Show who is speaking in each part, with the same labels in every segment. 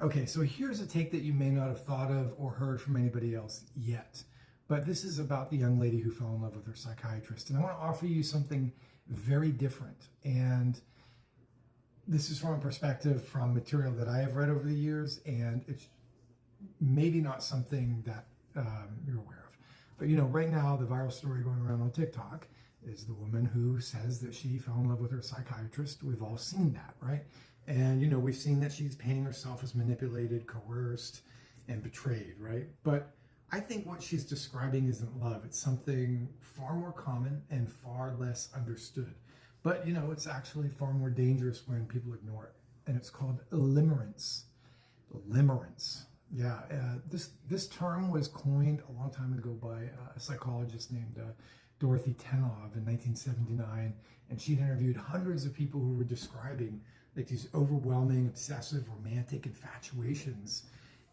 Speaker 1: Okay, so here's a take that you may not have thought of or heard from anybody else yet. But this is about the young lady who fell in love with her psychiatrist. And I want to offer you something very different. And this is from a perspective from material that I have read over the years. And it's maybe not something that you're aware of. But, right now, the viral story going around on TikTok is the woman who says that she fell in love with her psychiatrist. We've all seen that, right? And, we've seen that she's painting herself as manipulated, coerced, and betrayed, right? But I think what she's describing isn't love. It's something far more common and far less understood. But, it's actually far more dangerous when people ignore it. And it's called limerance. Limerance. Yeah, this term was coined a long time ago by a psychologist named Dorothy Tenov in 1979. And she'd interviewed hundreds of people who were describing like these overwhelming, obsessive, romantic infatuations.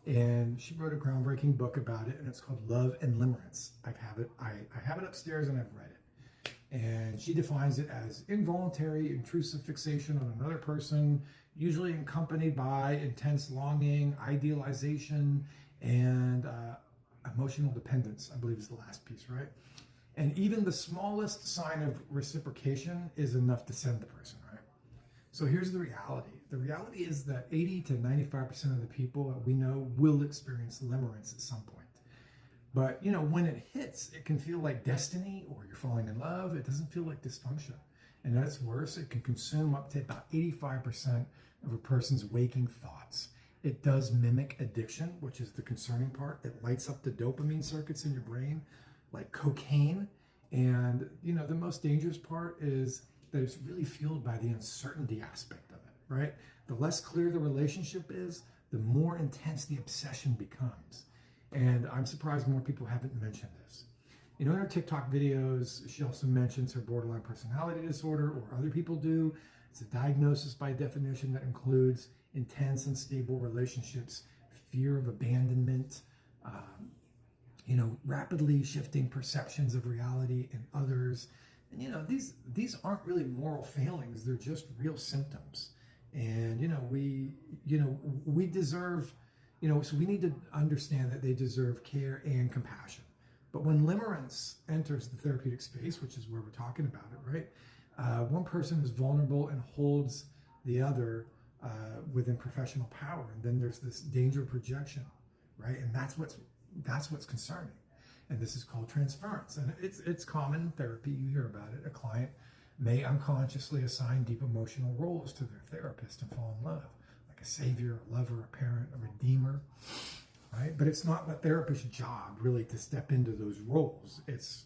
Speaker 1: And she wrote a groundbreaking book about it, and it's called Love and Limerance. I have it upstairs, and I've read it. And she defines it as involuntary, intrusive fixation on another person, usually accompanied by intense longing, idealization, and emotional dependence, I believe is the last piece, right? And even the smallest sign of reciprocation is enough to send the person, right? So here's the reality. The reality is that 80 to 95% of the people that we know will experience limerence at some point. But, when it hits, it can feel like destiny or you're falling in love. It doesn't feel like dysfunction. And at its worst, it can consume up to about 85% of a person's waking thoughts. It does mimic addiction, which is the concerning part. It lights up the dopamine circuits in your brain like cocaine. And, the most dangerous part is that it's really fueled by the uncertainty aspect of it, right? The less clear the relationship is, the more intense the obsession becomes. And I'm surprised more people haven't mentioned this. In her TikTok videos, she also mentions her borderline personality disorder, or other people do. It's a diagnosis by definition that includes intense and stable relationships, fear of abandonment, rapidly shifting perceptions of reality in others. And these aren't really moral failings; they're just real symptoms. And we deserve, so we need to understand that they deserve care and compassion. But when limerence enters the therapeutic space, which is where we're talking about it, right? One person is vulnerable and holds the other within professional power, and then there's this danger of projection, right? And that's what's concerning. And this is called transference. And it's common in therapy. You hear about it. A client may unconsciously assign deep emotional roles to their therapist and fall in love, like a savior, a lover, a parent, a redeemer, right? But it's not the therapist's job really to step into those roles. It's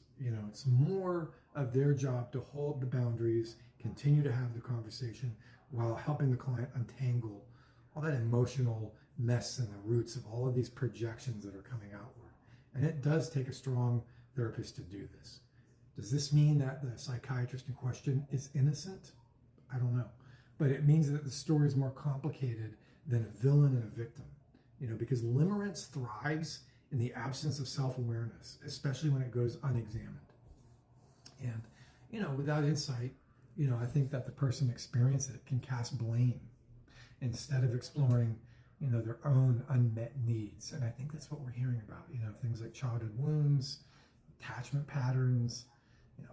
Speaker 1: more of their job to hold the boundaries, continue to have the conversation while helping the client untangle all that emotional mess and the roots of all of these projections that are coming outward. And it does take a strong therapist to do this. Does this mean that the psychiatrist in question is innocent? I don't know. But it means that the story is more complicated than a villain and a victim. Because limerence thrives in the absence of self-awareness, especially when it goes unexamined. And, without insight, I think that the person experiencing it can cast blame instead of exploring their own unmet needs. And I think that's what we're hearing about, things like childhood wounds, attachment patterns,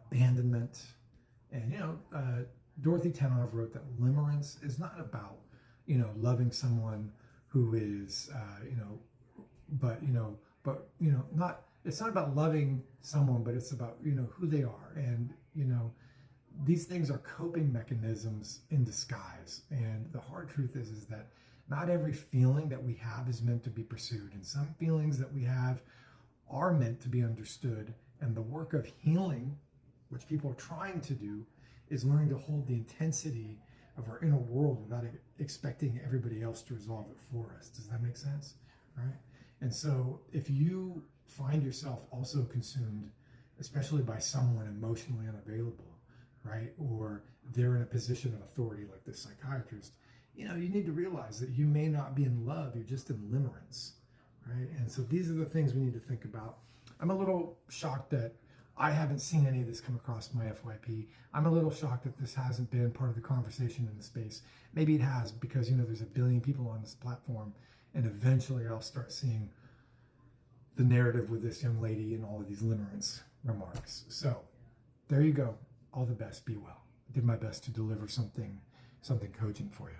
Speaker 1: abandonment. And, Dorothy Tenov wrote that limerence is not about, loving someone who is, it's not about loving someone, but it's about, who they are. And, these things are coping mechanisms in disguise. And the hard truth is that not every feeling that we have is meant to be pursued. And some feelings that we have are meant to be understood. And the work of healing, which people are trying to do, is learning to hold the intensity of our inner world without expecting everybody else to resolve it for us. Does that make sense? All right. And so if you find yourself also consumed, especially by someone emotionally unavailable, right, or they're in a position of authority like this psychiatrist, you need to realize that you may not be in love, you're just in limerence, right? And so these are the things we need to think about. I'm a little shocked that I haven't seen any of this come across my FYP. I'm a little shocked that this hasn't been part of the conversation in the space. Maybe it has, because there's a billion people on this platform, and eventually I'll start seeing the narrative with this young lady and all of these limerence remarks. So there you go. All the best. Be well. I did my best to deliver something cogent for you.